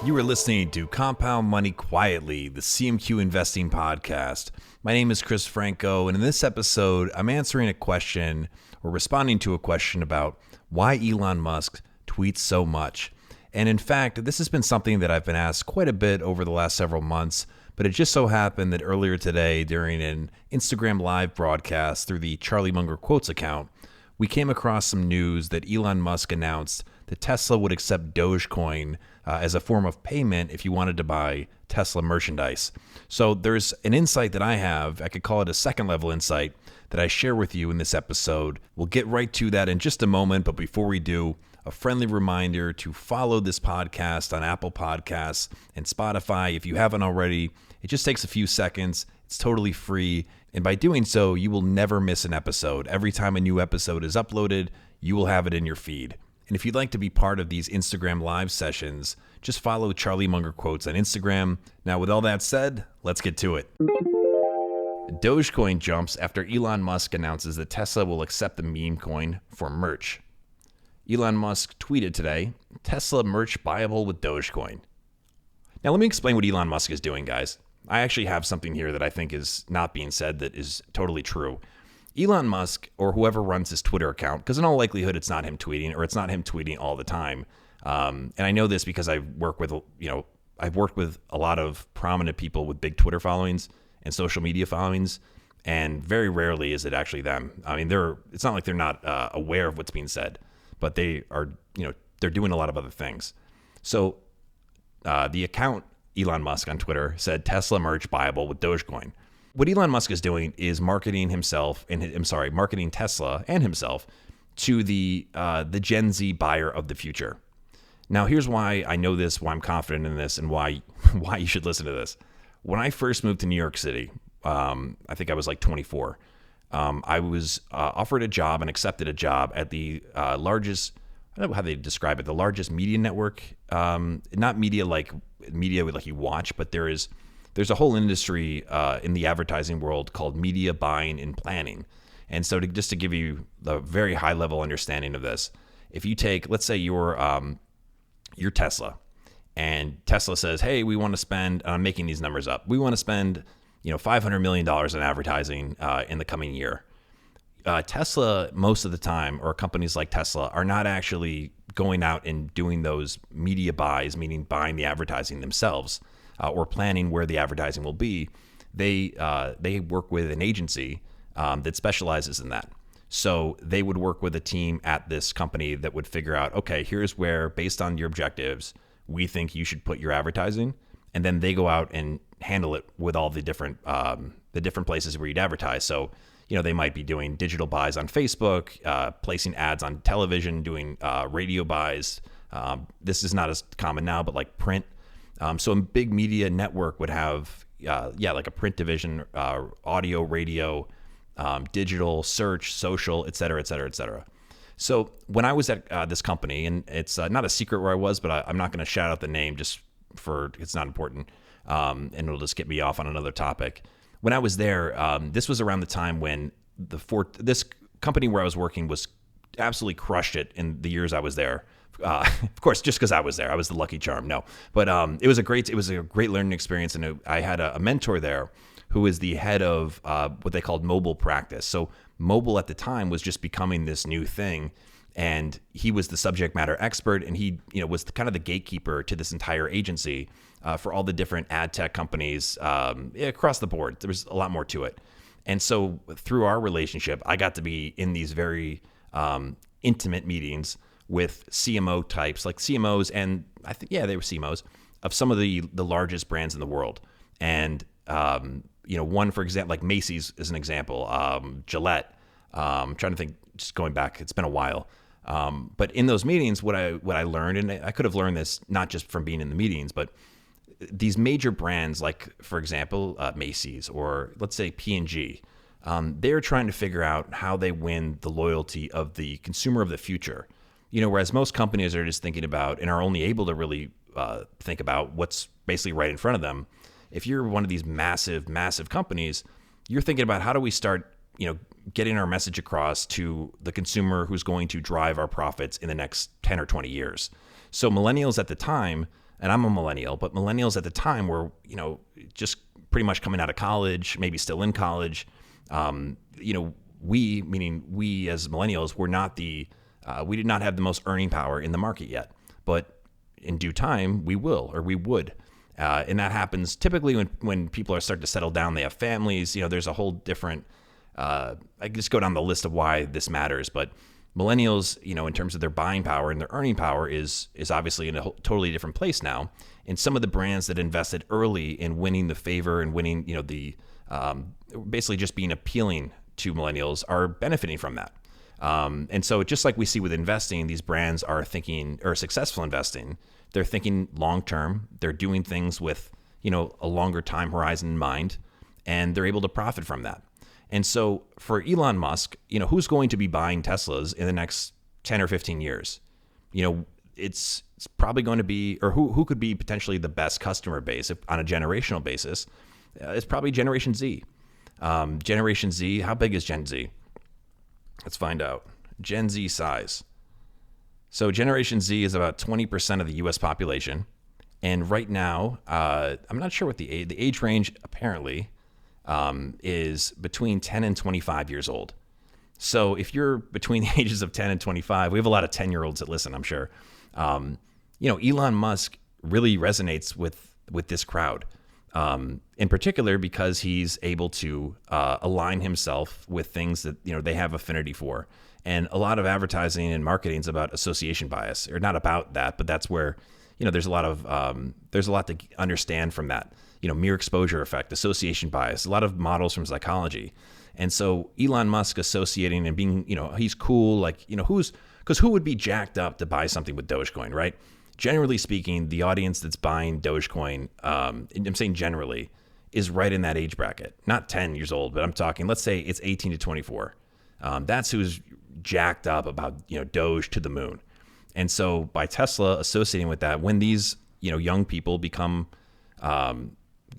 You are listening to Compound Money Quietly, the CMQ Investing Podcast. My name is Chris Franco, and in this episode, I'm answering a question or responding to a question about why Elon Musk tweets so much. And in fact, this has been something that I've been asked quite a bit over the last several months, but it just so happened that earlier today, during an Instagram live broadcast through the Charlie Munger Quotes account, we came across some news that Elon Musk announced that Tesla would accept Dogecoin as a form of payment if you wanted to buy Tesla merchandise. So there's an insight that I have, I could call it a second level insight, that I share with you in this episode. We'll get right to that in just a moment, but before we do, a friendly reminder to follow this podcast on Apple Podcasts and Spotify if you haven't already. It just takes a few seconds. It's totally free. And by doing so, you will never miss an episode. Every time a new episode is uploaded, you will have it in your feed. And if you'd like to be part of these Instagram live sessions, just follow Charlie Munger Quotes on Instagram. Now, with all that said, let's get to it. Dogecoin jumps after Elon Musk announces that Tesla will accept the meme coin for merch. Elon Musk tweeted today, Tesla merch buyable with Dogecoin. Now, let me explain what Elon Musk is doing, guys. I actually have something here that I think is not being said that is totally true. Elon Musk, or whoever runs his Twitter account, because in all likelihood it's not him tweeting, or it's not him tweeting all the time. And I know this because I've worked with a lot of prominent people with big Twitter followings and social media followings, and very rarely is it actually them. I mean, it's not like they're not aware of what's being said, but they are, they're doing a lot of other things. So the account Elon Musk on Twitter said Tesla merch buyable with Dogecoin. What Elon Musk is doing is marketing Tesla and himself to the Gen Z buyer of the future. Now, here's why I know this, why I'm confident in this, and why you should listen to this. When I first moved to New York City, I think I was like 24. I was offered a job and accepted a job at the largest, I don't know how they describe it, the largest media network. Not media like you watch, but there's a whole industry in the advertising world called media buying and planning. And so just to give you the very high level understanding of this, if you take, let's say you're Tesla, and Tesla says, hey, we want to spend, I'm making these numbers up, we want to spend $500 million in advertising in the coming year. Tesla, most of the time, or companies like Tesla, are not actually going out and doing those media buys, meaning buying the advertising themselves, or planning where the advertising will be. They work with an agency that specializes in that. So they would work with a team at this company that would figure out, okay, here's where, based on your objectives, we think you should put your advertising. And then they go out and handle it with all the different places where you'd advertise. So, they might be doing digital buys on Facebook, placing ads on television, doing radio buys. This is not as common now, but like print. So a big media network would have, like a print division, audio, radio, digital, search, social, et cetera, et cetera, et cetera. So when I was at this company, and it's not a secret where I was, but I'm not going to shout out the name just for, it's not important, and it'll just get me off on another topic. When I was there, this was around the time when this company where I was working was absolutely crushed it in the years I was there. Of course, just because I was there, I was the lucky charm. No, but it was a great learning experience, and I had a mentor there who is the head of what they called mobile practice. So mobile at the time was just becoming this new thing, and he was the subject matter expert, and he was kind of the gatekeeper to this entire agency for all the different ad tech companies across the board. There was a lot more to it, and so through our relationship, I got to be in these very intimate meetings with CMO types, like CMOs, and I think, they were CMOs of some of the largest brands in the world. And, one, for example, like Macy's is an example, Gillette, I'm trying to think, just going back, it's been a while. But in those meetings, what I learned, and I could have learned this not just from being in the meetings, but these major brands, like, for example, Macy's, or let's say P&G, they're trying to figure out how they win the loyalty of the consumer of the future. Whereas most companies are just thinking about and are only able to really think about what's basically right in front of them. If you're one of these massive, massive companies, you're thinking about how do we start, getting our message across to the consumer who's going to drive our profits in the next 10 or 20 years. So millennials at the time, and I'm a millennial, but millennials at the time were, just pretty much coming out of college, maybe still in college. Meaning we as millennials were not we did not have the most earning power in the market yet, but in due time we will, or we would. And that happens typically when people are starting to settle down, they have families, there's a whole different, I just go down the list of why this matters, but millennials, in terms of their buying power and their earning power is obviously in a totally different place now. And some of the brands that invested early in winning the favor and winning, basically just being appealing to millennials are benefiting from that. And so just like we see with investing, these brands are thinking, or successful investing, they're thinking long-term, they're doing things with, a longer time horizon in mind, and they're able to profit from that. And so for Elon Musk, who's going to be buying Teslas in the next 10 or 15 years? It's probably going to be, or who could be potentially the best customer base on a generational basis? It's probably Generation Z. Generation Z, how big is Gen Z? Let's find out. Gen Z size. So Generation Z is about 20% of the U.S. population. And right now, I'm not sure what the age range apparently is between 10 and 25 years old. So if you're between the ages of 10 and 25, we have a lot of 10-year-olds that listen, I'm sure. Elon Musk really resonates with this crowd, in particular because he's able to align himself with things that they have affinity for. And a lot of advertising and marketing is about association bias, or not about that, but that's where there's a lot to understand from that. Mere exposure effect, association bias, a lot of models from psychology. And so Elon Musk associating and being, he's cool, because who would be jacked up to buy something with Dogecoin, right? Generally speaking, the audience that's buying Dogecoin, I'm saying generally, is right in that age bracket. Not 10 years old, but I'm talking, let's say it's 18 to 24. That's who's jacked up about, Doge to the moon. And so by Tesla associating with that, when these, young people become,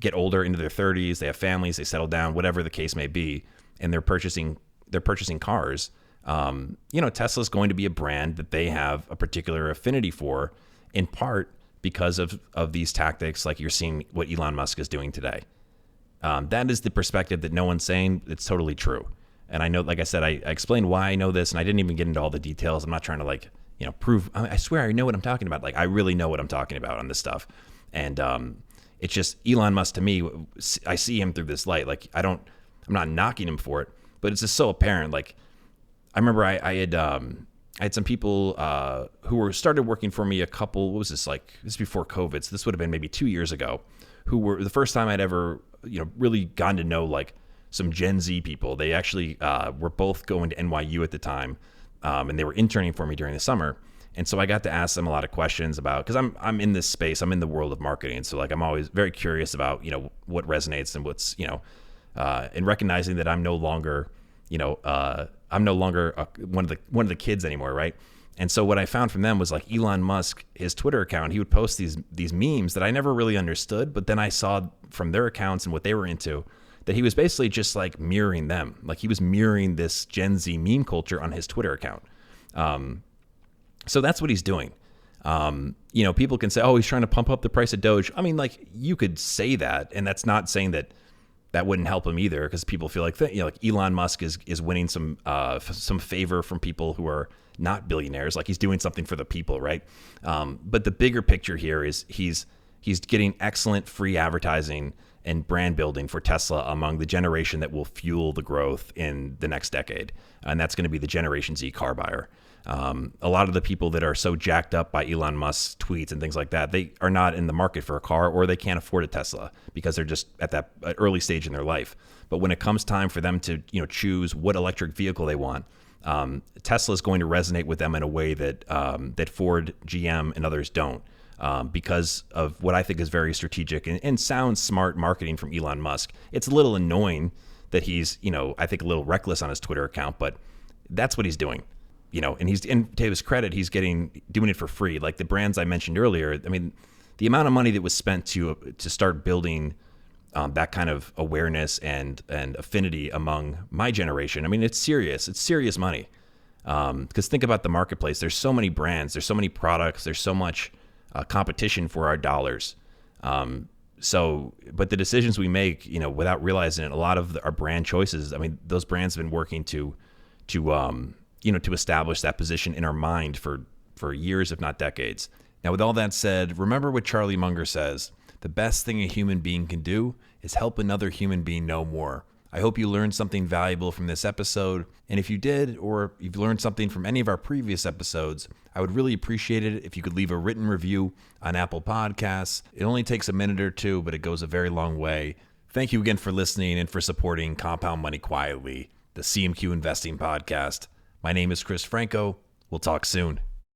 get older into their 30s, they have families, they settle down, whatever the case may be, and they're purchasing cars, Tesla's going to be a brand that they have a particular affinity for, in part because of these tactics, like you're seeing what Elon Musk is doing today. That is the perspective that no one's saying. It's totally true. And I know, like I said, I explained why I know this, and I didn't even get into all the details. I'm not trying to prove. I swear I know what I'm talking about. I really know what I'm talking about on this stuff. And it's just Elon Musk to me. I see him through this light. I'm not knocking him for it, but it's just so apparent. I remember I had some people who started working for me what was this like? This is before COVID, so this would have been maybe 2 years ago. Who were the first time I'd ever really gotten to know some Gen Z people. They actually were both going to NYU at the time, and they were interning for me during the summer. And so I got to ask them a lot of questions about, because I'm in this space, I'm in the world of marketing. So I'm always very curious about, what resonates and what's, and recognizing that I'm no longer, one of the kids anymore. Right. And so what I found from them was Elon Musk, his Twitter account, he would post these memes that I never really understood, but then I saw from their accounts and what they were into that he was basically just mirroring them. He was mirroring this Gen Z meme culture on his Twitter account. So that's what he's doing. People can say, oh, he's trying to pump up the price of Doge. I mean, you could say that, and that's not saying that wouldn't help him either, because people feel like Elon Musk is winning some favor from people who are not billionaires. He's doing something for the people, right? But the bigger picture here is he's getting excellent free advertising and brand building for Tesla among the generation that will fuel the growth in the next decade. And that's going to be the Generation Z car buyer. A lot of the people that are so jacked up by Elon Musk's tweets and things like that, they are not in the market for a car, or they can't afford a Tesla because they're just at that early stage in their life. But when it comes time for them to choose what electric vehicle they want, Tesla is going to resonate with them in a way that that Ford, GM, and others don't. Because of what I think is very strategic and sounds smart marketing from Elon Musk. It's a little annoying that he's, I think a little reckless on his Twitter account, but that's what he's doing, and to his credit, he's doing it for free. The brands I mentioned earlier, I mean, the amount of money that was spent to start building, that kind of awareness and affinity among my generation. I mean, it's serious. It's serious money. Because think about the marketplace. There's so many brands. There's so many products. There's so much competition for our dollars. But the decisions we make, without realizing it, a lot of our brand choices, I mean, those brands have been working to establish that position in our mind for years, if not decades. Now, with all that said, remember what Charlie Munger says: the best thing a human being can do is help another human being know more. I hope you learned something valuable from this episode. And if you did, or you've learned something from any of our previous episodes, I would really appreciate it if you could leave a written review on Apple Podcasts. It only takes a minute or two, but it goes a very long way. Thank you again for listening and for supporting Compound Money Quietly, the CMQ Investing Podcast. My name is Chris Franco. We'll talk soon.